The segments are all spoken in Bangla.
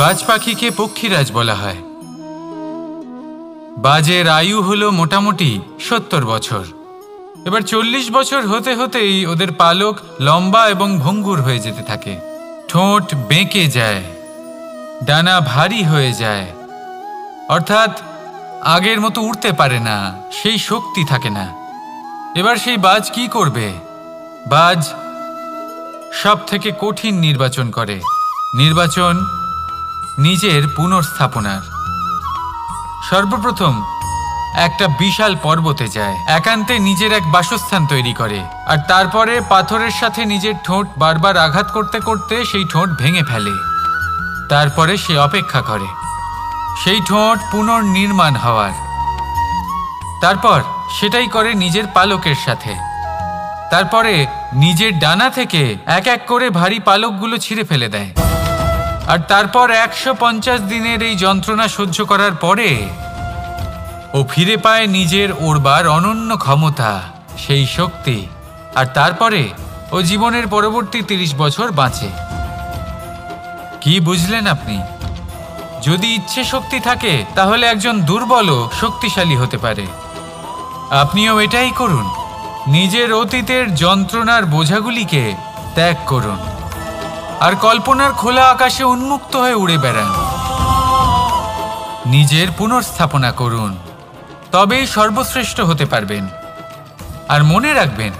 বাজ পাখিকে পক্ষীরাজ বলা হয়। বাজের আয়ু হলো মোটামুটি 70 বছর। এবার 40 বছর হতে হতেই ওদের পালক লম্বা এবং ভঙ্গুর হয়ে যেতে থাকে, ঠোঁট বেঁকে যায়, ডানা ভারী হয়ে যায়, অর্থাৎ আগের মতো উড়তে পারে না, সেই শক্তি থাকে না। এবার সেই বাজ কি করবে? বাজ সব থেকে কঠিন নির্বাচন করে, নির্বাচন নিজের পুনর্স্থাপনার। সর্বপ্রথম একটা বিশাল পর্বতে যায়, একান্তে নিজের এক বাসস্থান তৈরি করে, আর তারপরে পাথরের সাথে নিজের ঠোঁট বারবার আঘাত করতে করতে সেই ঠোঁট ভেঙে ফেলে। তারপরে সে অপেক্ষা করে সেই ঠোঁট পুনর্নির্মাণ হওয়ার। তারপর সেটাই করে নিজের পালকের সাথে। তারপরে নিজের ডানা থেকে এক এক করে ভারী পালকগুলো ছিঁড়ে ফেলে দেয়। আর তারপর 150 দিনের এই যন্ত্রণা সহ্য করার পরে ও ফিরে পায় নিজের ওড়বার অনন্য ক্ষমতা, সেই শক্তি। আর তারপরে ও জীবনের পরবর্তী 30 বছর বাঁচে। কি বুঝলেন আপনি? যদি ইচ্ছে শক্তি থাকে তাহলে একজন দুর্বলও শক্তিশালী হতে পারে। আপনিও এটাই করুন, নিজের অতীতের যন্ত্রণার বোঝাগুলিকে ত্যাগ করুন আর কল্পনার খোলা আকাশে উন্মুক্ত হয়ে উড়ে বেড়ান। নিজের পুনর্স্থাপনা করুন, তবেই সর্বশ্রেষ্ঠ হতে পারবেন। আর মনে রাখবেন,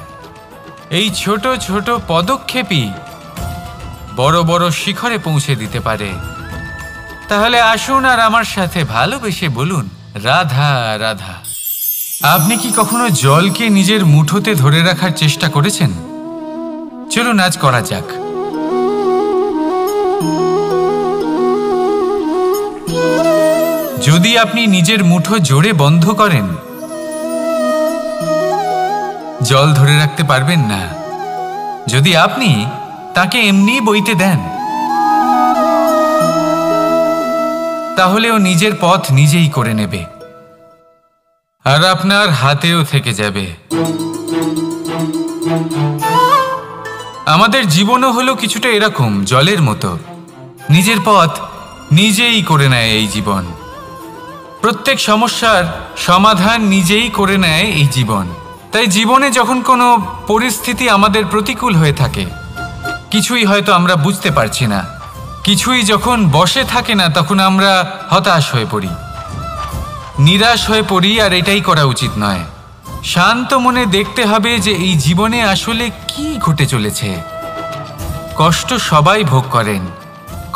এই ছোট ছোট পদক্ষেপই বড় বড় শিখরে পৌঁছে দিতে পারে। তাহলে আসুন আর আমার সাথে ভালোবেসে বলুন, রাধা রাধা। আপনি কি কখনো জলকে নিজের মুঠোতে ধরে রাখার চেষ্টা করেছেন? চলুন আজ করা যাক। যদি আপনি নিজের মুঠো জোরে বন্ধ করেন, জল ধরে রাখতে পারবেন না। যদি আপনি তাকে এমনি বইতে দেন, তাহলে ও নিজের পথ নিজেই করে নেবে আর আপনার হাতেও থেকে যাবে। আমাদের জীবনও হলো কিছুটা এরকম, জলের মতো। নিজের পথ নিজেই করে নেয় এই জীবন। প্রত্যেক সমস্যার সমাধান নিজেই করে নেয় এই জীবন। তাই জীবনে যখন কোনো পরিস্থিতি আমাদের প্রতিকূল হয়ে থাকে, কিছুই হয়তো আমরা বুঝতে পারছি না, কিছুই যখন বসে থাকে না, তখন আমরা হতাশ হয়ে পড়ি, নিরাশ হয়ে পড়ি। আর এটাই করা উচিত নয়। শান্ত মনে দেখতে হবে যে এই জীবনে আসলে কি ঘটে চলেছে। কষ্ট সবাই ভোগ করেন।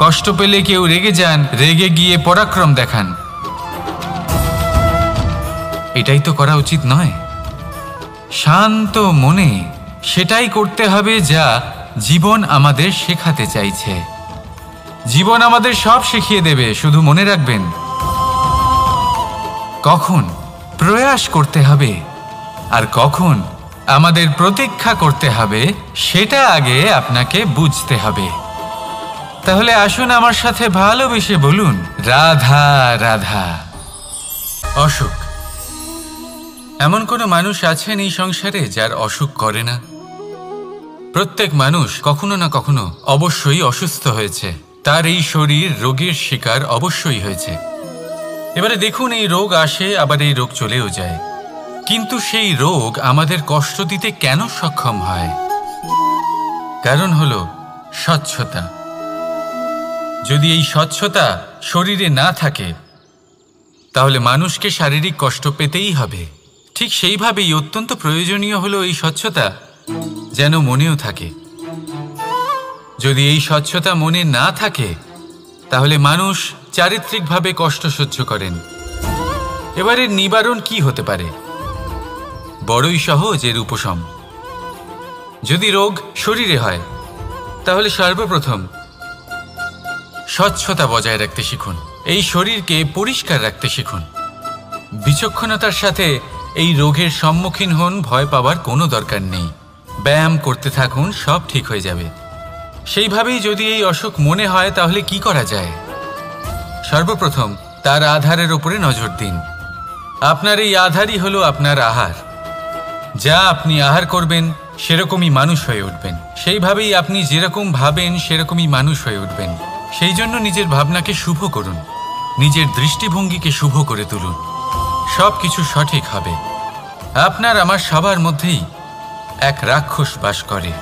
কষ্ট পেলে কেউ রেগে যান, রেগে গিয়ে পরাক্রম দেখান। এটাই তো করা উচিত নয়। শান্ত মনে সেটাই করতে হবে যা জীবন আমাদের শেখাতে চাইছে। জীবন আমাদের সব শিখিয়ে দেবে, শুধু মনে রাখবেন কখন প্রয়াস করতে হবে আর কখন আমাদের প্রতীক্ষা করতে হবে, সেটা আগে আপনাকে বুঝতে হবে। তাহলে আসুন আমার সাথে ভালোবেসে বলুন, রাধা রাধা। অসুখ। এমন কোনো মানুষ আছেন এই সংসারে যার অসুখ করে না? প্রত্যেক মানুষ কখনো না কখনো অবশ্যই অসুস্থ হয়েছে। তার এই শরীর রোগের শিকার অবশ্যই হয়েছে। এবারে দেখুন, এই রোগ আসে, আবার এই রোগ চলেও যায়। কিন্তু সেই রোগ আমাদের কষ্ট দিতে কেন সক্ষম হয়? কারণ হলো স্বচ্ছতা। যদি এই স্বচ্ছতা শরীরে না থাকে, তাহলে মানুষকে শারীরিক কষ্ট পেতেই হবে। ঠিক সেইভাবেই অত্যন্ত প্রয়োজনীয় হলো এই স্বচ্ছতা যেন মনেও থাকে। যদি এই স্বচ্ছতা মনে না থাকে, তাহলে মানুষ চারিত্রিকভাবে কষ্ট সহ্য করেন। এবারে নিবারণ কি হতে পারে? বড়ই সহজ এর উপশম। যদি রোগ শরীরে হয়, তাহলে সর্বপ্রথম স্বচ্ছতা বজায় রাখতে শিখুন। এই শরীরকে পরিষ্কার রাখতে শিখুন। বিচক্ষণতার সাথে এই রোগের সম্মুখীন হন। ভয় পাওয়ার কোনো দরকার নেই। ব্যায়াম করতে থাকুন, সব ঠিক হয়ে যাবে। সেইভাবেই যদি এই অসুখ মনে হয়, তাহলে কি করা যায়? সর্বপ্রথম তার আধারের উপরে নজর দিন। আপনার এই আধারই হলো আপনার আহার। যা আপনি আহার করবেন, সেরকমই মানুষ হয়ে উঠবেন। সেইভাবেই আপনি যেরকম ভাবেন, সেরকমই মানুষ হয়ে উঠবেন। সেই জন্য নিজের ভাবনাকে শুভ করুন, নিজের দৃষ্টিভঙ্গিকে শুভ করে তুলুন, সব কিছু সঠিক হবে। আপনার আমার সবার মধ্যেই এক রাক্ষস বাস করে,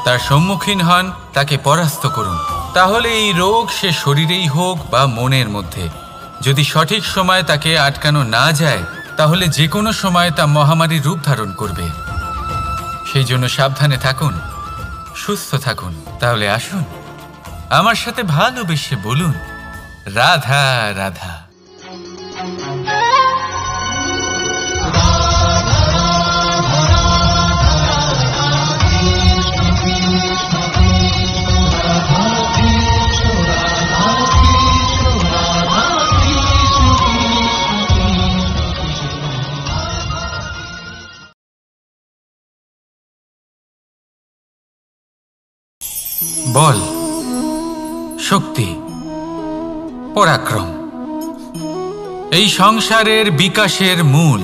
তার সম্মুখীন হন, তাকে পরাস্ত করুন। তাহলে এই রোগ সে শরীরেই হোক বা মনের মধ্যে, যদি সঠিক সময় তাকে আটকানো না যায় তাহলে যে কোনো সময় তা মহামারীর রূপ ধারণ করবে। সেই জন্য সাবধানে থাকুন, সুস্থ থাকুন। তাহলে আসুন আমার সাথে ভালোবেসে বলুন, রাধা রাধা। বল, শক্তি, পরাক্রম এই সংসারের বিকাশের মূল।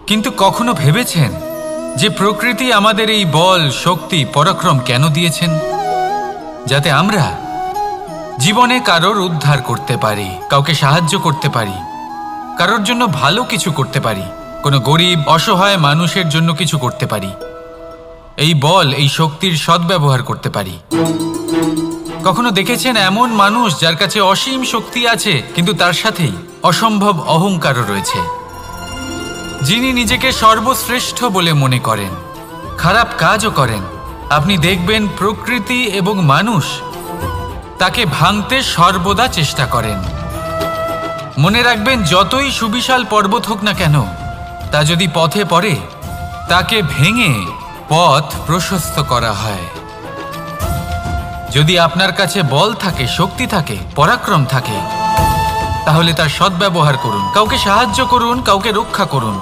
কিন্তু কখনো ভেবেছেন যে প্রকৃতি আমাদের এই বল, শক্তি, পরাক্রম কেন দিয়েছেন? যাতে আমরা জীবনে কারোর উদ্ধার করতে পারি, কাউকে সাহায্য করতে পারি, কারোর জন্য ভালো কিছু করতে পারি, কোনো গরিব অসহায় মানুষের জন্য কিছু করতে পারি। এই বল, এই শক্তির সদ্ব্যবহার করতে পারি। কখনো দেখেছেন এমন মানুষ যার কাছে অসীম শক্তি আছে কিন্তু তার সাথেই অসম্ভব অহংকারও রয়েছে, যিনি নিজেকে সর্বশ্রেষ্ঠ বলে মনে করেন, খারাপ কাজও করেন। আপনি দেখবেন প্রকৃতি এবং মানুষ তাকে ভাঙতে সর্বদা চেষ্টা করেন। মনে রাখবেন, যতই সুবিশাল পর্বত হোক না কেন, তা যদি পথে পড়ে তাকে ভেঙে পথ প্রশস্ত করা হয়। যদি আপনার কাছে বল থাকে, শক্তি থাকে, পরাক্রম থাকে, তাহলে তার সদ্ব্যবহার করুন, কাউকে সাহায্য করুন, কাউকে রক্ষা করুন।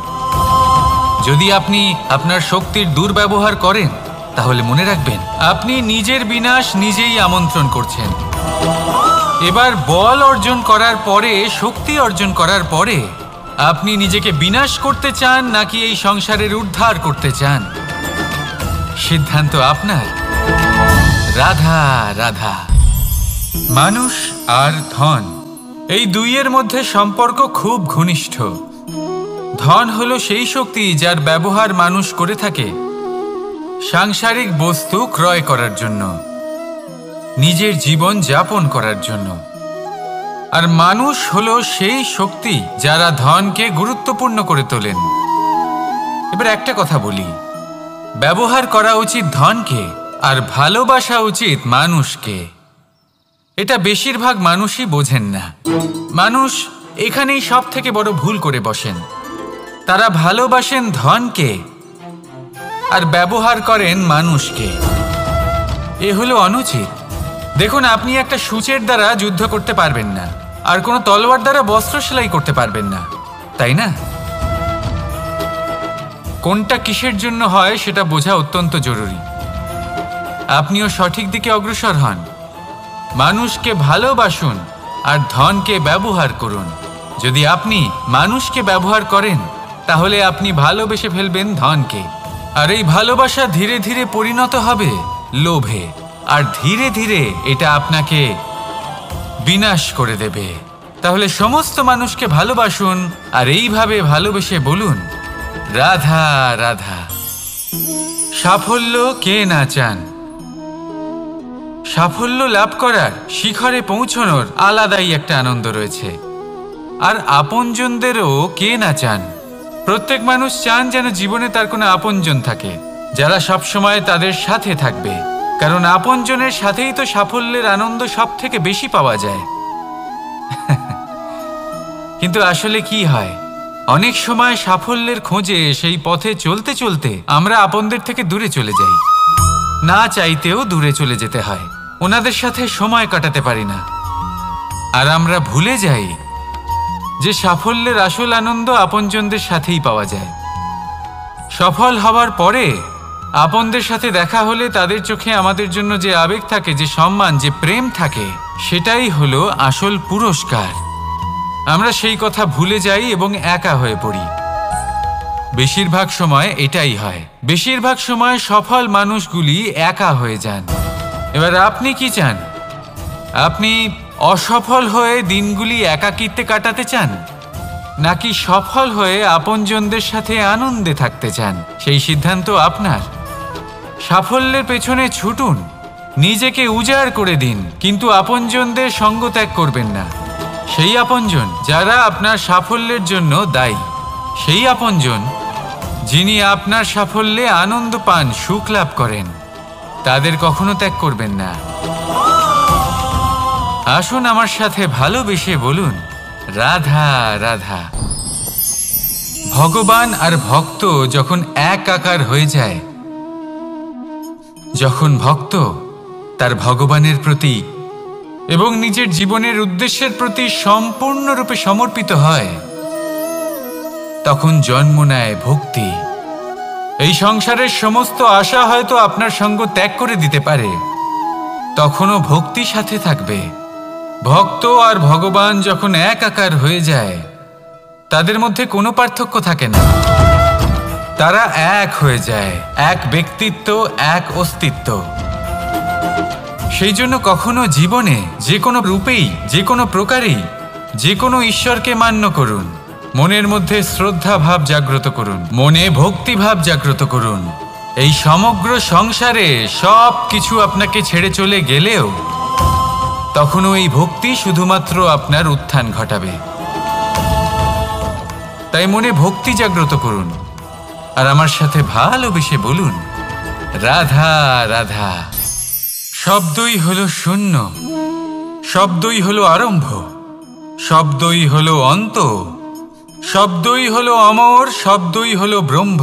যদি আপনি আপনার শক্তির দুর্ব্যবহার করেন তাহলে মনে রাখবেন আপনি নিজের বিনাশ নিজেই আমন্ত্রণ করছেন। এবার বল অর্জন করার পরে, শক্তি অর্জন করার পরে আপনি নিজেকে বিনাশ করতে চান নাকি এই সংসারের উদ্ধার করতে চান? সিদ্ধান্ত আপনার। রাধা রাধা। মানুষ আর ধন, এই দুইয়ের মধ্যে সম্পর্ক খুব ঘনিষ্ঠ। ধন হলো সেই শক্তি যার ব্যবহার মানুষ করে থাকে সাংসারিক বস্তু ক্রয় করার জন্য, নিজের জীবন যাপন করার জন্য। আর মানুষ হলো সেই শক্তি যারা ধনকে গুরুত্বপূর্ণ করে তোলেন। এবার একটা কথা বলি, ব্যবহার করা উচিত ধনকে আর ভালোবাসা উচিত মানুষকে। এটা বেশিরভাগ মানুষই বোঝেন না। মানুষ এখানেই সব থেকে বড় ভুল করে বসেন। তারা ভালোবাসেন ধনকে আর ব্যবহার করেন মানুষকে। এ হলো অনুচিত। দেখুন, আপনি একটা সূচের দ্বারা যুদ্ধ করতে পারবেন না, আর কোনো তলোয়ার দ্বারা বস্ত্র সেলাই করতে পারবেন না, তাই না? কোনটা কিসের জন্য হয় সেটা বোঝা অত্যন্ত জরুরি। আপনিও সঠিক দিকে অগ্রসর হন। মানুষকে ভালোবাসুন আর ধনকে ব্যবহার করুন। যদি আপনি মানুষকে ব্যবহার করেন তাহলে আপনি ভালোবেসে ফেলবেন ধনকে, আর এই ভালোবাসা ধীরে ধীরে পরিণত হবে লোভে, আর ধীরে ধীরে এটা আপনাকে বিনাশ করে দেবে। তাহলে সমস্ত মানুষকে ভালোবাসুন আর এইভাবে ভালোবেসে বলুন, রাধা রাধা। সাফল্য কে না চান? সাফল্য লাভ করার, শিখরে পৌঁছানোর আলাদাই একটা আনন্দ রয়েছে। আর আপনজনদেরও কে না চান? প্রত্যেক মানুষ চান যেন জীবনে তার কোনো আপনজন থাকে, যারা সবসময় তাদের সাথে থাকবে, কারণ আপনজনের সাথেই তো সাফল্যের আনন্দ সব থেকে বেশি পাওয়া যায়। কিন্তু আসলে কি হয়, অনেক সময় সাফল্যের খোঁজে সেই পথে চলতে চলতে আমরা আপনদের থেকে দূরে চলে যাই। না চাইতেও দূরে চলে যেতে হয়, ওনাদের সাথে সময় কাটাতে পারি না। আর আমরা ভুলে যাই যে সাফল্যের আসল আনন্দ আপনজনদের সাথেই পাওয়া যায়। সফল হওয়ার পরে আপনদের সাথে দেখা হলে তাদের চোখে আমাদের জন্য যে আবেগ থাকে, যে সম্মান, যে প্রেম থাকে, সেটাই হলো আসল পুরস্কার। আমরা সেই কথা ভুলে যাই এবং একা হয়ে পড়ি। বেশিরভাগ সময় এটাই হয়। বেশিরভাগ সময় সফল মানুষগুলি একা হয়ে যান। এবার আপনি কি চান? আপনি অসফল হয়ে দিনগুলি একাকিত্বে কাটাতে চান, নাকি সফল হয়ে আপনজনদের সাথে আনন্দে থাকতে চান? সেই সিদ্ধান্ত আপনার। সাফল্যের পেছনে ছুটুন, নিজেকে উজাড় করে দিন, কিন্তু আপনজনদের সঙ্গ ত্যাগ করবেন না। সেই আপনজন যারা আপনার সাফল্যের জন্য দায়ী, সেই আপনজন যিনি আপনার সাফল্যে আনন্দ পান, সুখ লাভ করেন, তাদের কখনো ত্যাগ করবেন না। আসুন আমার সাথে ভালোবেসে বলুন, রাধা রাধা। ভগবান আর ভক্ত যখন একাকার হয়ে যায়, যখন ভক্ত তার ভগবানের প্রতি এবং নিজের জীবনের উদ্দেশ্যের প্রতি সম্পূর্ণরূপে সমর্পিত হয়, তখন জন্ম নেয় ভক্তি। এই সংসারের সমস্ত আশা হয়তো আপনার সঙ্গ ত্যাগ করে দিতে পারে, তখনও ভক্তি সাথে থাকবে। ভক্ত আর ভগবান যখন একাকার হয়ে যায়, তাদের মধ্যে কোনো পার্থক্য থাকে না। তারা এক হয়ে যায়, এক ব্যক্তিত্ব, এক অস্তিত্ব। সেই জন্য কখনো জীবনে যে কোনো রূপেই, যে কোনো প্রকারেই, যে কোনো ঈশ্বরকে মান্য করুন। মনের মধ্যে শ্রদ্ধা ভাব জাগ্রত করুন, মনে ভক্তি ভাব জাগ্রত করুন। এই সমগ্র সংসারে সব কিছু আপনাকে ছেড়ে চলে গেলেও তখনও এই ভক্তি শুধুমাত্র আপনার উত্থান ঘটাবে। তাই মনে ভক্তি জাগ্রত করুন আর আমার সাথে ভালোবেসে বলুন, রাধা রাধা। শব্দই হলো শূন্য, শব্দই হলো আরম্ভ, শব্দই হলো অন্ত, শব্দই হলো অমর, শব্দই হলো ব্রহ্ম।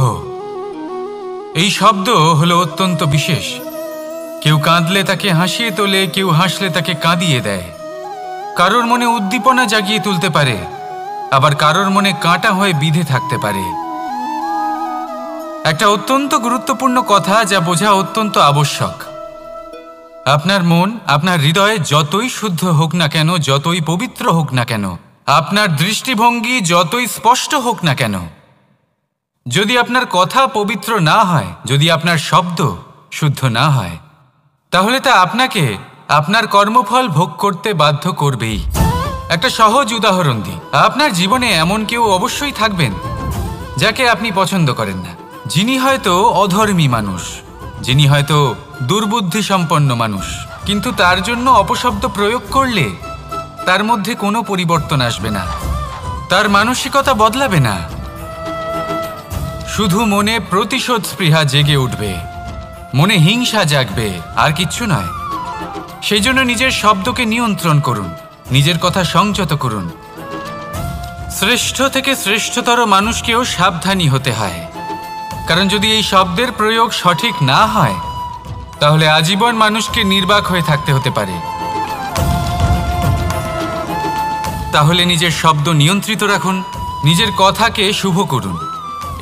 এই শব্দ হলো অত্যন্ত বিশেষ। কেউ কাঁদলে তাকে হাসিয়ে তোলে, কেউ হাসলে তাকে কাঁদিয়ে দেয়। কারোর মনে উদ্দীপনা জাগিয়ে তুলতে পারে, আবার কারোর মনে কাঁটা হয়ে বিঁধে থাকতে পারে। একটা অত্যন্ত গুরুত্বপূর্ণ কথা যা বোঝা অত্যন্ত আবশ্যক। আপনার মন, আপনার হৃদয় যতই শুদ্ধ হোক না কেন, যতই পবিত্র হোক না কেন, আপনার দৃষ্টিভঙ্গি যতই স্পষ্ট হোক না কেন, যদি আপনার কথা পবিত্র না হয়, যদি আপনার শব্দ শুদ্ধ না হয়, তাহলে তা আপনাকে আপনার কর্মফল ভোগ করতে বাধ্য করবেই। একটা সহজ উদাহরণ দিই। আপনার জীবনে এমন কেউ অবশ্যই থাকবেন যাকে আপনি পছন্দ করেন না, যিনি হয়তো অধর্মী মানুষ, যিনি হয়তো দুর্বুদ্ধি সম্পন্ন মানুষ, কিন্তু তার জন্য অপশব্দ প্রয়োগ করলে তার মধ্যে কোনো পরিবর্তন আসবে না, তার মানসিকতা বদলাবে না, শুধু মনে প্রতিশোধ স্পৃহা জেগে উঠবে, মনে হিংসা জাগবে, আর কিচ্ছু নয়। সেই জন্য নিজের শব্দকে নিয়ন্ত্রণ করুন, নিজের কথা সংযত করুন। শ্রেষ্ঠ থেকে শ্রেষ্ঠতর মানুষকেও সাবধানী হতে হয়, কারণ যদি এই শব্দের প্রয়োগ সঠিক না হয়, তাহলে আজীবন মানুষকে নির্বাক হয়ে থাকতে হতে পারে। তাহলে নিজের শব্দ নিয়ন্ত্রিত রাখুন, নিজের কথাকে শুভ করুন,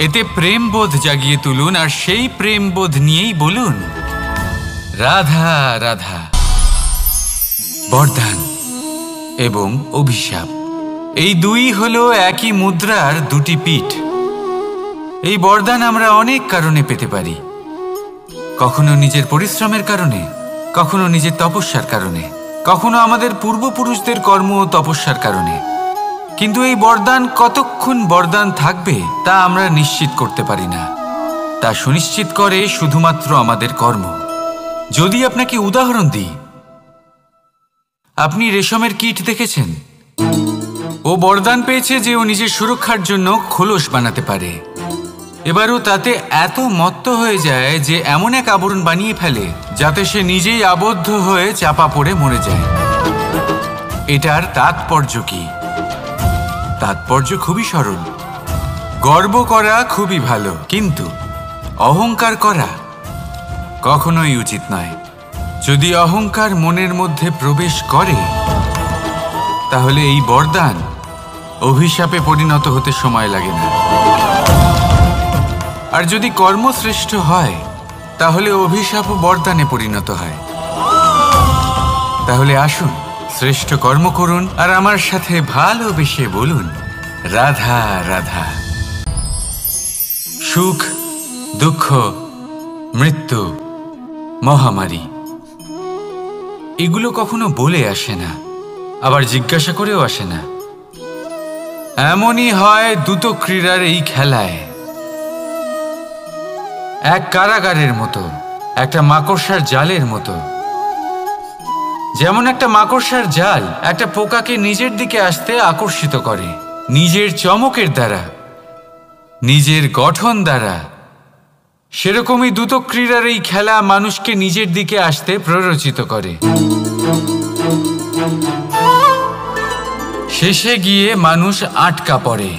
এতে প্রেমবোধ জাগিয়ে তুলুন, আর সেই প্রেমবোধ নিয়েই বলুন, রাধা রাধা। বরদান এবং অভিশাপ, এই দুই হলো একই মুদ্রার দুটি পিঠ। এই বরদান আমরা অনেক কারণে পেতে পারি, কখনো নিজের পরিশ্রমের কারণে, কখনো নিজের তপস্যার কারণে, কখনো আমাদের পূর্বপুরুষদের কর্ম ও তপস্যার কারণে। কিন্তু এই বরদান কতক্ষণ বরদান থাকবে তা আমরা নিশ্চিত করতে পারি না। তা সুনিশ্চিত করে শুধুমাত্র আমাদের কর্ম। যদি আপনাকে উদাহরণ দিই, আপনি রেশমের কীট দেখেছেন? ও বরদান পেয়েছে যে ও নিজের সুরক্ষার জন্য খোলস বানাতে পারে। এবারও তাতে এত মত্ত হয়ে যায় যে এমন এক আবরণ বানিয়ে ফেলে যাতে সে নিজেই আবদ্ধ হয়ে চাপা পড়ে মরে যায়। এটার তাৎপর্য কি? তাৎপর্য খুবই সরল। গর্ব করা খুবই ভালো, কিন্তু অহংকার করা কখনোই উচিত নয়। যদি অহংকার মনের মধ্যে প্রবেশ করে, তাহলে এই বরদান অভিশাপে পরিণত হতে সময় লাগে না। আর যদি কর্মশ্রেষ্ঠ হয়, তাহলে অভিশাপ ও বরদানে পরিণত হয়। তাহলে আসুন শ্রেষ্ঠ কর্ম করুন আর আমার সাথে ভালোবেসে বলুন, রাধা রাধা। সুখ, দুঃখ, মৃত্যু, মহামারী এগুলো কখনো বলে আসে না, আবার জিজ্ঞাসা করেও আসে না। এমনই হয় দ্রুত ক্রীড়ার এই খেলায়। এক কারাগারের মতো, একটা মাকড়সার জালের মতো। যেমন একটা মাকড়সার জাল একটা পোকাকে নিজের দিকে আসতে আকর্ষিত করে নিজের চমকের দ্বারা, নিজের গঠন দ্বারা, সেরকমই দ্রুত ক্রীড়ার এই খেলা মানুষকে নিজের দিকে আসতে প্ররোচিত করে। শেষে গিয়ে মানুষ আটকা পড়ে।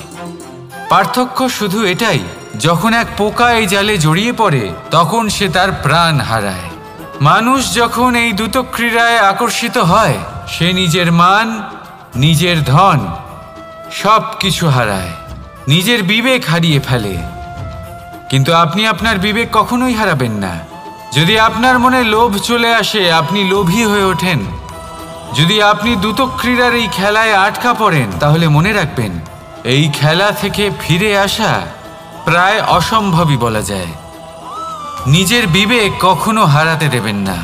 পার্থক্য শুধু এটাই, যখন এক পোকা এই জালে জড়িয়ে পড়ে তখন সে তার প্রাণ হারায়। মানুষ যখন এই দ্রুত ক্রীড়ায় আকর্ষিত হয়, সে নিজের মান, নিজের ধন সব কিছু হারায়, নিজের বিবেক হারিয়ে ফেলে। কিন্তু আপনি আপনার বিবেক কখনোই হারাবেন না। যদি আপনার মনে লোভ চলে আসে, আপনি লোভী হয়ে ওঠেন। যদি আপনি দ্রুত ক্রীড়ার এই খেলায় আটকা পড়েন, তাহলে মনে রাখবেন, এই খেলা থেকে ফিরে আসা প্রায় অসম্ভবই বলা যায়। নিজের বিবেক কখনো হারাতে দেবেন না,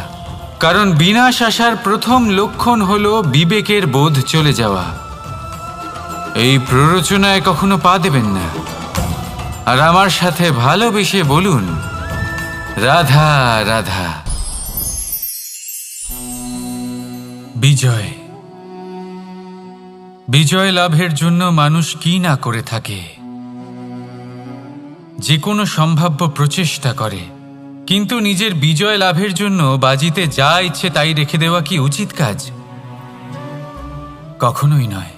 কারণ বিনাশ আসার প্রথম লক্ষণ হলো বিবেকের বোধ চলে যাওয়া। এই প্ররোচনায় কখনো পা দেবেন না। আর আমার সাথে ভালোবেসে বলুন, রাধা রাধা। বিজয়। বিজয় লাভের জন্য মানুষ কি না করে থাকে, যে কোনো সম্ভাব্য প্রচেষ্টা করে। কিন্তু নিজের বিজয় লাভের জন্য বাজিতে যা ইচ্ছে তাই রেখে দেওয়া কি উচিত কাজ? কখনোই নয়।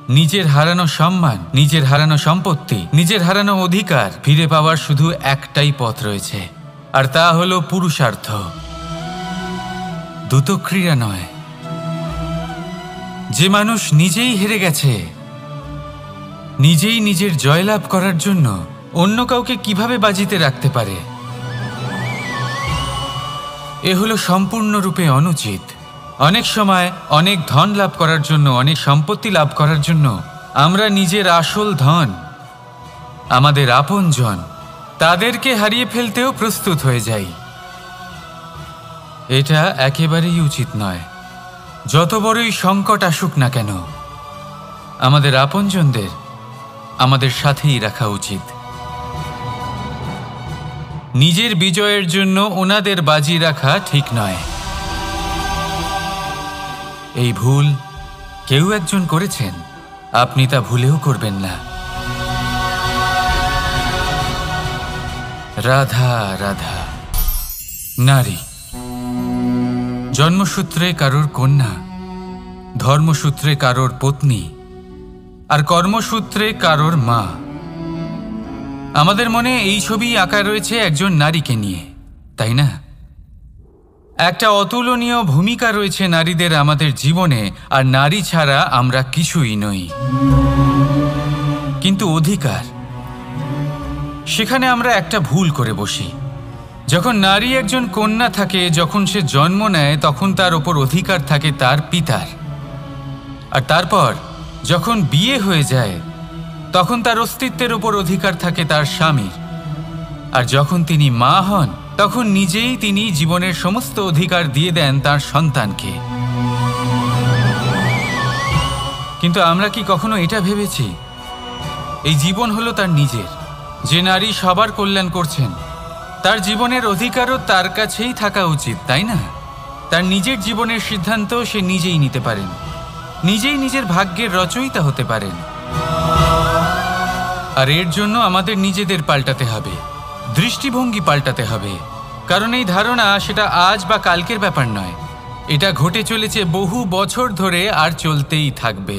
নিজের হারানো সম্মান, নিজের হারানো সম্পত্তি, নিজের হারানো অধিকার ফিরে পাওয়ার শুধু একটাই পথ রয়েছে, আর তা হলো পুরুষার্থ, দ্রুত ক্রীড়া নয়। যে মানুষ নিজেই হেরে গেছে, নিজেই নিজের জয়লাভ করার জন্য অন্য কাউকে কিভাবে বাজিতে রাখতে পারে? এ হলো সম্পূর্ণরূপে অনুচিত। অনেক সময় অনেক ধন লাভ করার জন্য, অনেক সম্পত্তি লাভ করার জন্য আমরা নিজের আসল ধন, আমাদের আপনজন, তাদেরকে হারিয়ে ফেলতেও প্রস্তুত হয়ে যাই। এটা একেবারেই উচিত নয়। যত বড়ই সংকট আসুক না কেন, আমাদের আপনজনদের আমাদের সাথেই রাখা উচিত। নিজের বিজয়ের জন্য ওনাদের বাজি রাখা ঠিক নয়। এই ভুল কেউ একজন করেছেন, আপনি তা ভুলেও করবেন না। রাধা রাধা। নারী জন্মসূত্রে কারোর কন্যা, ধর্মসূত্রে কারোর পত্নী, আর কর্মসূত্রে কারোর মা। আমাদের মনে এই ছবি আঁকা রয়েছে একজন নারীকে নিয়ে, তাই না? একটা অতুলনীয় ভূমিকা রয়েছে নারীদের আমাদের জীবনে, আর নারী ছাড়া আমরা কিছুই নই। কিন্তু অধিকার, সেখানে আমরা একটা ভুল করে বসি। যখন নারী একজন কন্যা থাকে, যখন সে জন্ম নেয়, তখন তার ওপর অধিকার থাকে তার পিতার। আর তারপর যখন বিয়ে হয়ে যায়, তখন তার অস্তিত্বের ওপর অধিকার থাকে তার স্বামীর। আর যখন তিনি মা হন, তখন নিজেই তিনি জীবনের সমস্ত অধিকার দিয়ে দেন তার সন্তানকে। কিন্তু আমরা কি কখনো এটা ভেবেছি, এই জীবন হলো তার নিজের? যে নারী সবার কল্যাণ করছেন, তার জীবনের অধিকারও তার কাছেই থাকা উচিত, তাই না? তার নিজের জীবনের সিদ্ধান্ত সে নিজেই নিতে পারেন, নিজেই নিজের ভাগ্যের রচয়িতা হতে পারেন। আর এর জন্য আমাদের নিজেদের পাল্টাতে হবে, দৃষ্টিভঙ্গি পাল্টাতে হবে। কারণ এই ধারণা সেটা আজ বা কালকের ব্যাপার নয়, এটা ঘটে চলেছে বহু বছর ধরে, আর চলতেই থাকবে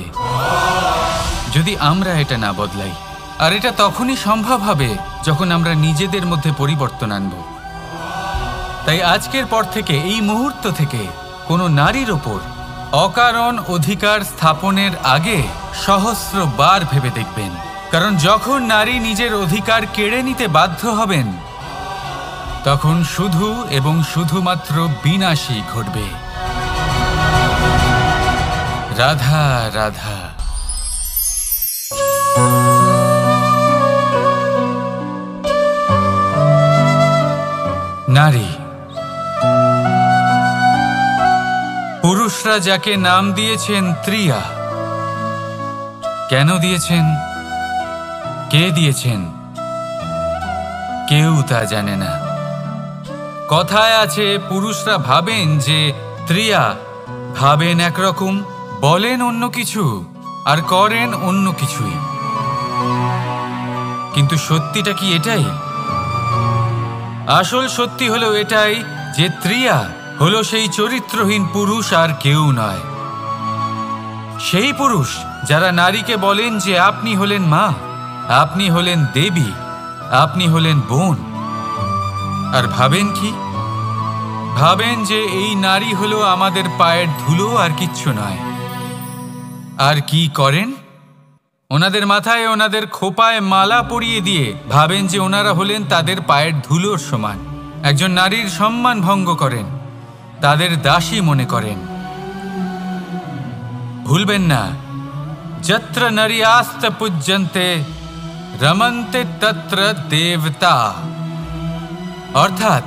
যদি আমরা এটা না বদলাই। আর এটা তখনই সম্ভব হবে যখন আমরা নিজেদের মধ্যে পরিবর্তন আনব। তাই আজকের পর থেকে, এই মুহূর্ত থেকে, কোনো নারীর ওপর অকারণ অধিকার স্থাপনের আগে সহস্রবার ভেবে দেখবেন। কারণ যখন নারী নিজের অধিকার কেড়ে নিতে বাধ্য হবেন, তখন শুধু এবং শুধুমাত্র বিনাশই ঘটবে। রাধা রাধা। নারী ওনারা যাকে নাম দিয়েছেন ত্রিয়া। কেন দিয়েছেন, কে দিয়েছেন, কেউ তা জানে না। কথায় আছে, পুরুষরা ভাবেন যে ত্রিয়া, ভাবেন একরকম, বলেন অন্য কিছু, আর করেন অন্য কিছুই। কিন্তু সত্যিটা কি এটাই? আসল সত্যি হলো এটাই যে ত্রিয়া হলো সেই চরিত্রহীন পুরুষ, আর কেউ নয়। সেই পুরুষ যারা নারীকে বলেন যে আপনি হলেন মা, আপনি হলেন দেবী, আপনি হলেন বোন। আর ভাবেন কি? ভাবেন যে এই নারী হলো আমাদের পায়ের ধুলো, আর কিচ্ছু নয়। আর কি করেন? ওনাদের মাথায়, ওনাদের খোপায় মালা পরিয়ে দিয়ে ভাবেন যে ওনারা হলেন তাদের পায়ের ধুলোর সমান। একজন নারীর সম্মান ভঙ্গ করেন, তাদের দাসী মনে করেন। ভুলবেন না, যত্র নারীয়াস্ত পূজ্যন্তে রমন্তে তত্র দেবতা। অর্থাৎ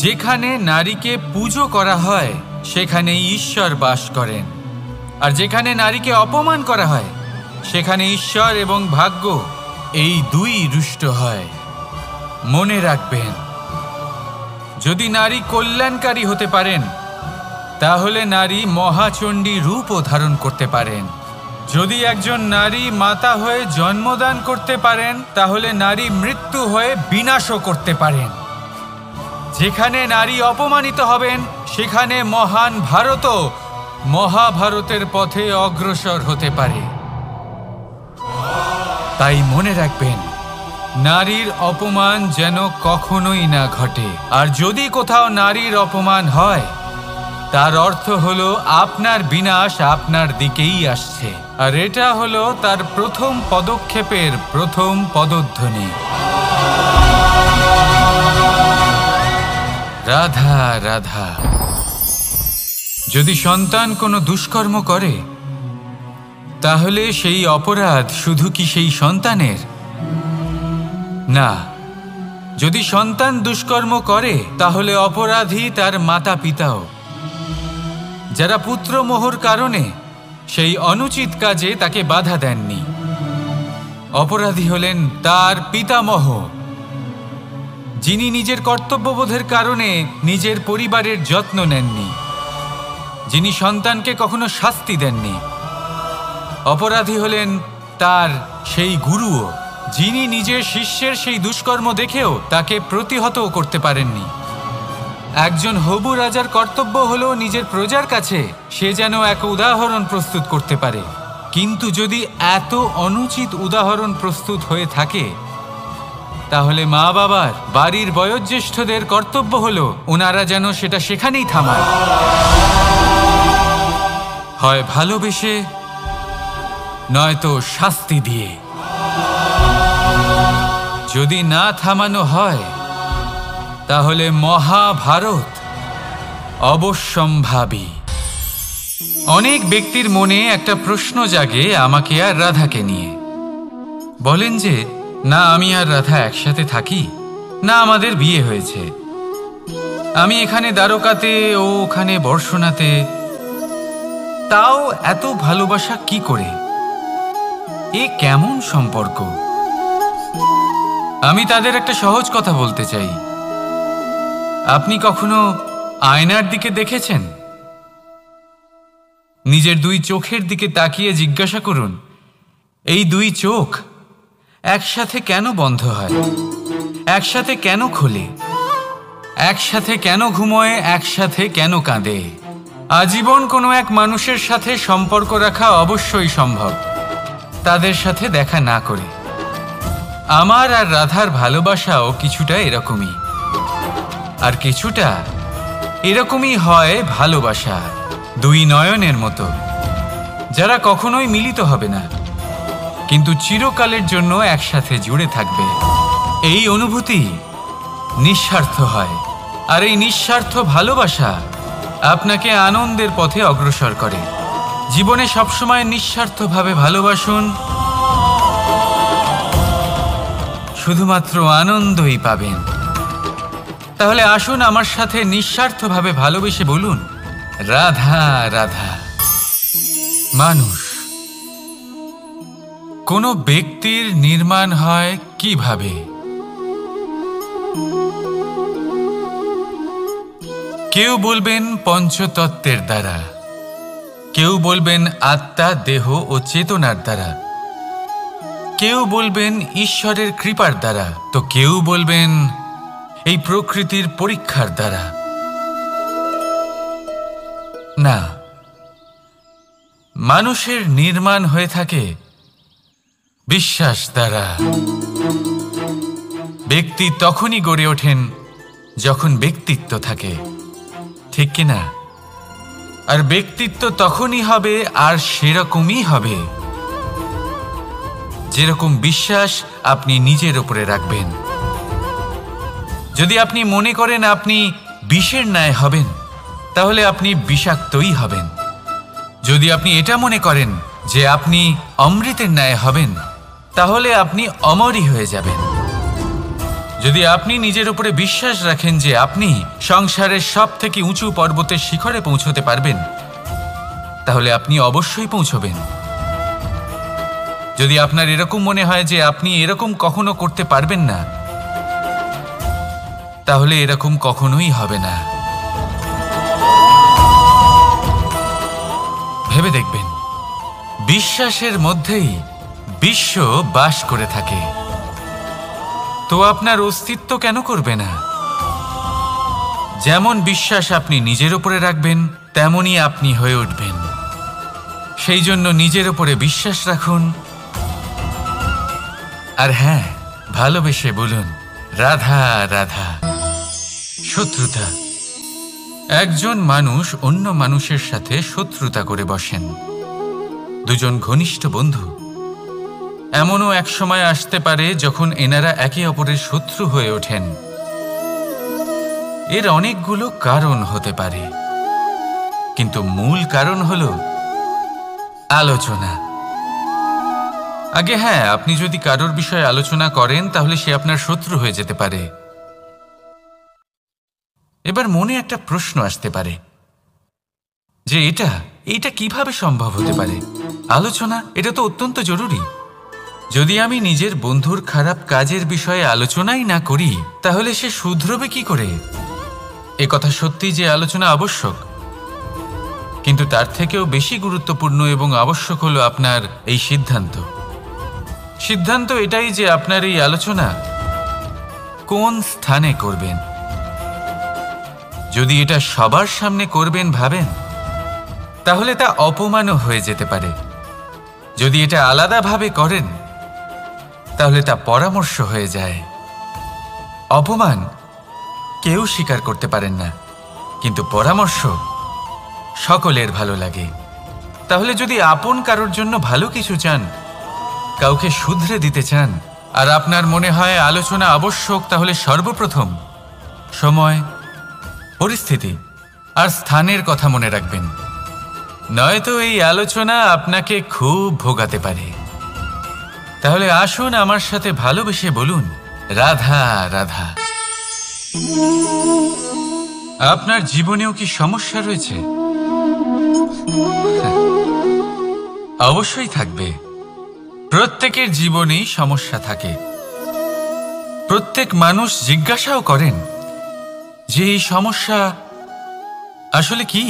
যেখানে নারীকে পুজো করা হয় সেখানেই ঈশ্বর বাস করেন, আর যেখানে নারীকে অপমান করা হয় সেখানে ঈশ্বর এবং ভাগ্য এই দুই রুষ্ট হয়। মনে রাখবেন, যদি নারী কল্যাণকারী হতে পারেন তাহলে নারী মহাচণ্ডী রূপও ধারণ করতে পারেন। যদি একজন নারী মাতা হয়ে জন্মদান করতে পারেন তাহলে নারী মৃত্যু হয়ে বিনাশও করতে পারেন। যেখানে নারী অপমানিত হবেন সেখানে মহান ভারতও মহাভারতের পথে অগ্রসর হতে পারে। তাই মনে রাখবেন, নারীর অপমান যেন কখনোই না ঘটে। আর যদি কোথাও নারীর অপমান হয় তার অর্থ হলো আপনার বিনাশ আপনার দিকেই আসছে, আর এটা হলো তার প্রথম পদক্ষেপের প্রথম পদধ্বনি। রাধা রাধা। যদি সন্তান কোনো দুষ্কর্ম করে তাহলে সেই অপরাধ শুধু কি সেই সন্তানের? না, যদি সন্তান দুষ্কর্ম করে তাহলে অপরাধী তার মাতা পিতাও, যারা পুত্রমোহর কারণে সেই অনুচিত কাজে তাকে বাধা দেননি। অপরাধী হলেন তার পিতামহ, যিনি নিজের কর্তব্যবোধের কারণে নিজের পরিবারের যত্ন নেননি, যিনি সন্তানকে কখনো শাস্তি দেননি। অপরাধী হলেন তার সেই গুরুও, যিনি নিজের শিষ্যের সেই দুষ্কর্ম দেখেও তাকে প্রতিহত করতে পারেননি। একজন হবু রাজার কর্তব্য হলো নিজের প্রজার কাছে সে যেন এক উদাহরণ প্রস্তুত করতে পারে। কিন্তু যদি এত অনুচিত উদাহরণ প্রস্তুত হয়ে থাকে তাহলে মা বাবার, বাড়ির বয়োজ্যেষ্ঠদের কর্তব্য হলো ওনারা যেন সেটা সেখানেই থামায়, হয় ভালোবেসে নয়তো শাস্তি দিয়ে। যদি না থামানো হয় তাহলে মহাভারত অবশ্যম্ভাবী। অনেক ব্যক্তির মনে একটা প্রশ্ন জাগে আমাকে আর রাধাকে নিয়ে। বলেন যে না আমি আর রাধা একসাথে থাকি, না আমাদের বিয়ে হয়েছে, আমি এখানে দ্বারকাতে ও ওখানে বর্ষণাতে, তাও এত ভালোবাসা কি করে? এ কেমন সম্পর্ক? আমি তাদের একটা সহজ কথা বলতে চাই। আপনি কখনো আয়নার দিকে দেখেছেন? নিজের দুই চোখের দিকে তাকিয়ে জিজ্ঞাসা করুন, এই দুই চোখ একসাথে কেন বন্ধ হয়, একসাথে কেন খোলে, একসাথে কেন ঘুমোয়, একসাথে কেন কাঁদে? আজীবন কোনো এক মানুষের সাথে সম্পর্ক রাখা অবশ্যই সম্ভব, তাদের সাথে দেখা না করে। আমার আর রাধার ভালোবাসাও কিছুটা এরকমই, আর কিছুটা এরকমই হয় ভালোবাসা দুই নয়নের মতো, যারা কখনোই মিলিত হবে না কিন্তু চিরকালের জন্য একসাথে জুড়ে থাকবে। এই অনুভূতি নিঃস্বার্থ হয়, আর এই নিঃস্বার্থ ভালোবাসা আপনাকে আনন্দের পথে অগ্রসর করে। জীবনে সবসময় নিঃস্বার্থভাবে ভালোবাসুন, শুধুমাত্র আনন্দই পাবেন। তাহলে আসুন আমার সাথে নিঃস্বার্থভাবে ভালোবেসে বলুন, রাধা রাধা। মানুষ, কোনো ব্যক্তির নির্মাণ হয় কিভাবে? কেউ বলবেন পঞ্চতত্ত্বের দ্বারা, কেউ বলবেন আত্মা, দেহ ও চেতনার দ্বারা, কেউ বলবেন ঈশ্বরের কৃপার দ্বারা, তো কেউ বলবেন এই প্রকৃতির পরীক্ষার দ্বারা। না, মানুষের নির্মাণ হয়ে থাকে বিশ্বাস দ্বারা। ব্যক্তি তখনই গড়ে ওঠেন যখন ব্যক্তিত্ব থাকে, ঠিক কিনা? আর ব্যক্তিত্ব তখনই হবে আর সেরকমই হবে যেরকম বিশ্বাস আপনি নিজের উপরে রাখবেন। যদি আপনি মনে করেন আপনি বিষের ন্যায় হবেন, তাহলে আপনি বিষাক্তই হবেন। যদি আপনি এটা মনে করেন যে আপনি অমৃতের ন্যায় হবেন, তাহলে আপনি অমরই হয়ে যাবেন। যদি আপনি নিজের উপরে বিশ্বাস রাখেন যে আপনি সংসারের সব থেকে উঁচু পর্বতের শিখরে পৌঁছতে পারবেন, তাহলে আপনি অবশ্যই পৌঁছবেন। যদি আপনার এরকম মনে হয় যে আপনি এরকম কখনো করতে পারবেন না, তাহলে এরকম কখনোই হবে না। ভেবে দেখবেন, বিশ্বাসের মধ্যেই বিশ্ব বাস করে থাকে, তো আপনার অস্তিত্ব কেন করবে না? যেমন বিশ্বাস আপনি নিজের উপরে রাখবেন, তেমনই আপনি হয়ে উঠবেন। সেই জন্য নিজের উপরে বিশ্বাস রাখুন, আর হ্যাঁ, ভালোবেসে বলুন রাধা রাধা। শত্রুতা, একজন মানুষ অন্য মানুষের সাথে শত্রুতা করে বসেন। দুজন ঘনিষ্ঠ বন্ধু, এমনও এক সময় আসতে পারে যখন এনারা একে অপরের শত্রু হয়ে ওঠেন। এর অনেকগুলো কারণ হতে পারে, কিন্তু মূল কারণ হলো আলোচনা। আগে হ্যাঁ, আপনি যদি কারোর বিষয়ে আলোচনা করেন তাহলে সে আপনার শত্রু হয়ে যেতে পারে। এবার মনে একটা প্রশ্ন আসতে পারে যে এটা কিভাবে সম্ভব হতে পারে? আলোচনা, এটা তো অত্যন্ত জরুরি। যদি আমি নিজের বন্ধুর খারাপ কাজের বিষয়ে আলোচনাই না করি, তাহলে সে শুধরবে কি করে? এ কথা সত্যি যে আলোচনা আবশ্যক, কিন্তু তার থেকেও বেশি গুরুত্বপূর্ণ এবং আবশ্যক হলো আপনার এই সিদ্ধান্ত। সিদ্ধান্ত এটাই যে আপনার এই আলোচনা কোন স্থানে করবেন। যদি এটা সবার সামনে করবেন ভাবেন, তাহলে তা অপমানও হয়ে যেতে পারে। যদি এটা আলাদাভাবে করেন, তাহলে তা পরামর্শ হয়ে যায়। অপমান কেউ স্বীকার করতে পারেন না, কিন্তু পরামর্শ সকলের ভালো লাগে। তাহলে যদি আপন কারোর জন্য ভালো কিছু চান, কাউকে শুধরে দিতে চান, আর আপনার মনে হয় আলোচনা আবশ্যক, তাহলে সর্বপ্রথম সময়, পরিস্থিতি আর স্থানের কথা মনে রাখবেন, নয়তো এই আলোচনা আপনাকে খুব ভোগাতে পারে। তাহলে আসুন আমার সাথে ভালোবেসে বলুন রাধা রাধা। আপনার জীবনেও কি সমস্যা রয়েছে? অবশ্যই থাকবে। প্রত্যেকের জীবনেই সমস্যা থাকে। প্রত্যেক মানুষ জিজ্ঞাসাও করেন যে এই সমস্যা আসলে কি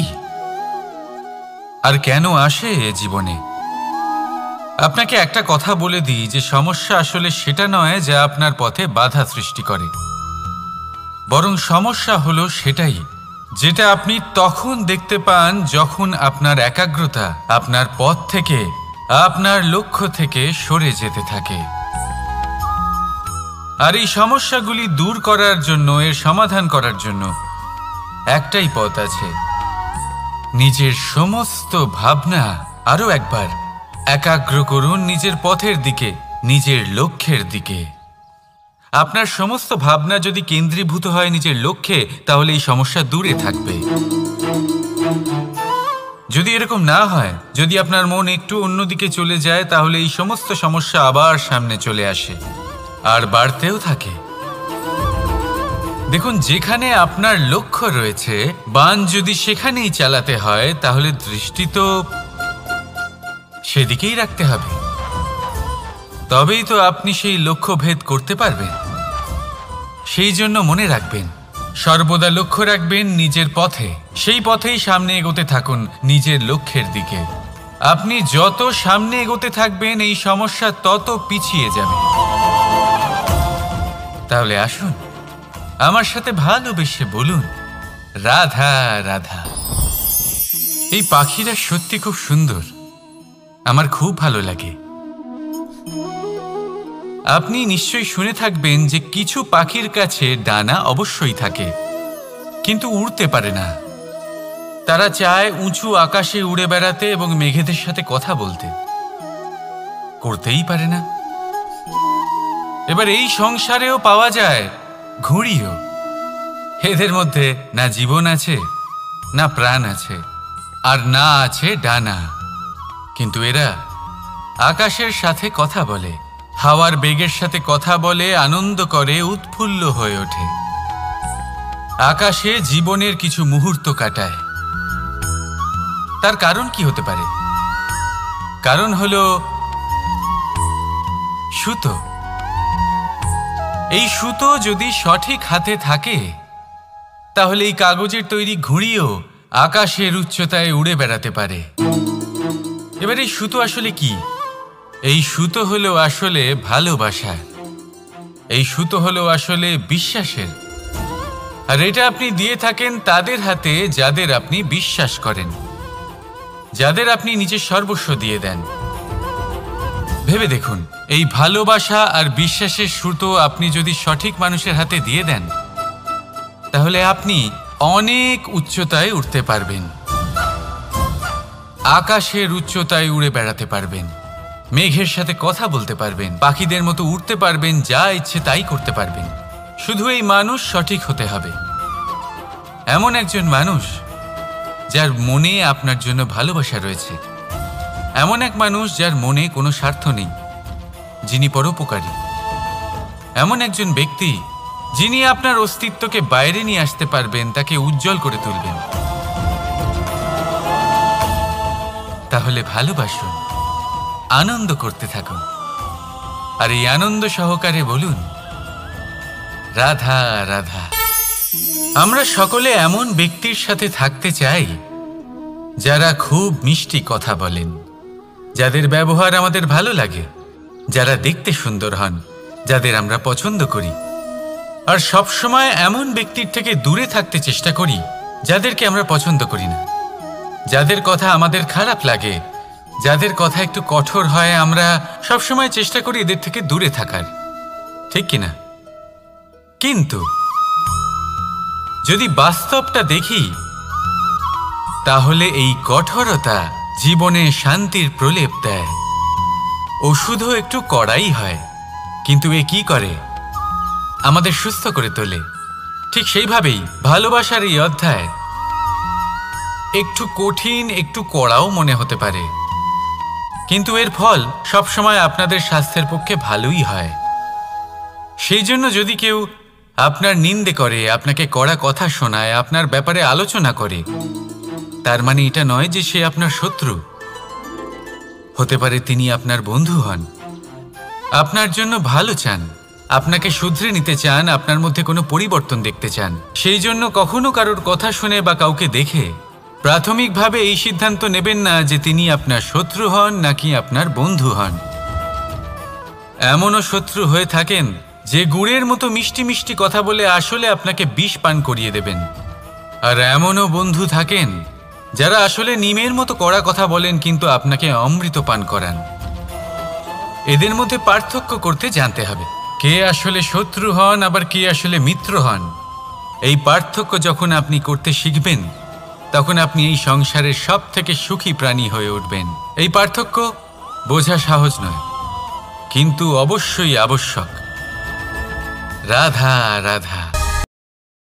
আর কেন আসে জীবনে। আপনাকে একটা কথা বলে দিই যে সমস্যা আসলে সেটা নয় যা আপনার পথে বাধা সৃষ্টি করে, বরং সমস্যা হলো সেটাই যেটা আপনি তখন দেখতে পান যখন আপনার একাগ্রতা আপনার পথ থেকে, আপনার লক্ষ্য থেকে সরে যেতে থাকে। আর এই সমস্যাগুলি দূর করার জন্য, এর সমাধান করার জন্য একটাই পথ আছে। নিজের সমস্ত ভাবনা আরো একবার একাগ্র করুন নিজের পথের দিকে, নিজের লক্ষ্যের দিকে। আপনার সমস্ত ভাবনা যদি কেন্দ্রীভূত হয় নিজের লক্ষ্যে, তাহলে এই সমস্যা দূরে থাকবে। যদি এরকম না হয়, যদি আপনার মন একটু অন্যদিকে চলে যায়, তাহলে এই সমস্ত সমস্যা আবার সামনে চলে আসে আর বাড়তেও থাকে। দেখুন, যেখানে আপনার লক্ষ্য রয়েছে, বান যদি সেখানেই চালাতে হয়, তাহলে দৃষ্টি তো সেদিকেই রাখতে হবে। তবেই তো আপনি সেই লক্ষ্য ভেদ করতে পারবেন। সেই জন্য মনে রাখবেন, সর্বদা লক্ষ্য রাখবেন নিজের পথে, সেই পথেই সামনে এগোতে থাকুন নিজের লক্ষ্যের দিকে। আপনি যত সামনে এগোতে থাকবেন, এই সমস্যা তত পিছিয়ে যাবে। তাহলে আসুন, আমার সাথে ভালোবেসে বলুন, রাধা রাধা। এই পাখিরা সত্যি খুব সুন্দর, আমার খুব ভালো লাগে। আপনি নিশ্চয়ই শুনে থাকবেন যে কিছু পাখির কাছে ডানা অবশ্যই থাকে, কিন্তু উড়তে পারে না। তারা চায় উঁচু আকাশে উড়ে বেড়াতে এবং মেঘেদের সাথে কথা বলতে, করতেই পারে না। এবার এই সংসারেও পাওয়া যায় ঘুড়িও। এদের মধ্যে না জীবন আছে, না প্রাণ আছে, আর না আছে ডানা, কিন্তু এরা আকাশের সাথে কথা বলে, হাওয়ার বেগের সাথে কথা বলে, আনন্দ করে, উৎফুল্ল হয়ে ওঠে। আকাশে জীবনের কিছু মুহূর্ত কাটায়। তার কারণ কি হতে পারে? কারণ হলো সুতো। এই সুতো যদি সঠিক হাতে থাকে, তাহলে এই কাগজের তৈরি ঘুড়িও আকাশের উচ্চতায় উড়ে বেড়াতে পারে। এবার এই সুতো আসলে কি? এই সুতো হলো আসলে ভালোবাসা। এই সুতো হলো আসলে বিশ্বাসের। আর এটা আপনি দিয়ে থাকেন তাদের হাতে যাদের আপনি বিশ্বাস করেন, যাদের আপনি নিজের সর্বস্ব দিয়ে দেন। ভেবে দেখুন, এই ভালোবাসা আর বিশ্বাসের সুতো আপনি যদি সঠিক মানুষের হাতে দিয়ে দেন, তাহলে আপনি অনেক উচ্চতায় উঠতে পারবেন, আকাশের উচ্চতায় উড়ে বেড়াতে পারবেন, মেঘের সাথে কথা বলতে পারবেন, পাখিদের মতো উড়তে পারবেন, যা ইচ্ছে তাই করতে পারবেন। শুধু এই মানুষ সঠিক হতে হবে, এমন একজন মানুষ যার মনে আপনার জন্য ভালোবাসা রয়েছে, এমন এক মানুষ যার মনে কোনো স্বার্থ নেই, যিনি পরোপকারী, এমন একজন ব্যক্তি যিনি আপনার অস্তিত্বকে বাইরে নিয়ে আসতে পারবেন, তাকে উজ্জ্বল করে তুলবেন। তাহলে ভালোবাসুন, আনন্দ করতে থাকুন, আর এই আনন্দ সহকারে বলুন, রাধা রাধা। আমরা সকলে এমন ব্যক্তির সাথে থাকতে চাই যারা খুব মিষ্টি কথা বলেন, যাদের ব্যবহার আমাদের ভালো লাগে, যারা দেখতে সুন্দর হন, যাদের আমরা পছন্দ করি। আর সবসময় এমন ব্যক্তির থেকে দূরে থাকতে চেষ্টা করি যাদেরকে আমরা পছন্দ করি না, যাদের কথা আমাদের খারাপ লাগে, যাদের কথা একটু কঠোর হয়। আমরা সবসময় চেষ্টা করি এদের থেকে দূরে থাকার, ঠিক কিনা? কিন্তু যদি বাস্তবটা দেখি, তাহলে এই কঠোরতা জীবনে শান্তির প্রলেপ দেয়। ওষুধও একটু কড়াই হয়, কিন্তু এ কি করে? আমাদের সুস্থ করে তোলে। ঠিক সেইভাবেই ভালোবাসার এই অধ্যায় একটু কঠিন, একটু কড়াও মনে হতে পারে, কিন্তু এর ফল সবসময় আপনাদের স্বাস্থ্যের পক্ষে ভালোই হয়। সেই জন্য যদি কেউ আপনার নিন্দে করে, আপনাকে কড়া কথা শোনায়, আপনার ব্যাপারে আলোচনা করে, তার মানে এটা নয় যে সে আপনার শত্রু। হতে পারে তিনি আপনার বন্ধু হন, আপনার জন্য ভালো চান, আপনাকে শুধরে নিতে চান, আপনার মধ্যে কোনো পরিবর্তন দেখতে চান। সেই জন্য কখনো কারোর কথা শুনে বা কাউকে দেখে প্রাথমিকভাবে এই সিদ্ধান্ত নেবেন না যে তিনি আপনার শত্রু হন নাকি আপনার বন্ধু হন। এমনও শত্রু হয়ে থাকেন যে গুড়ের মতো মিষ্টি মিষ্টি কথা বলে আসলে আপনাকে বিষ পান করিয়ে দেবেন। আর এমনও বন্ধু থাকেন যারা আসলে নিমের মতো কড়া কথা বলেন, কিন্তু আপনাকে অমৃত পান করান। এদের মধ্যে পার্থক্য করতে জানতে হবে, কে আসলে শত্রু হন আবার কে আসলে মিত্র হন। এই পার্থক্য যখন আপনি করতে শিখবেন, তখন আপনি এই সংসারের সব থেকে সুখী প্রাণী হয়ে উঠবেন। এই পার্থক্য বোঝা সহজ নয়, কিন্তু অবশ্যই আবশ্যক। রাধা রাধা।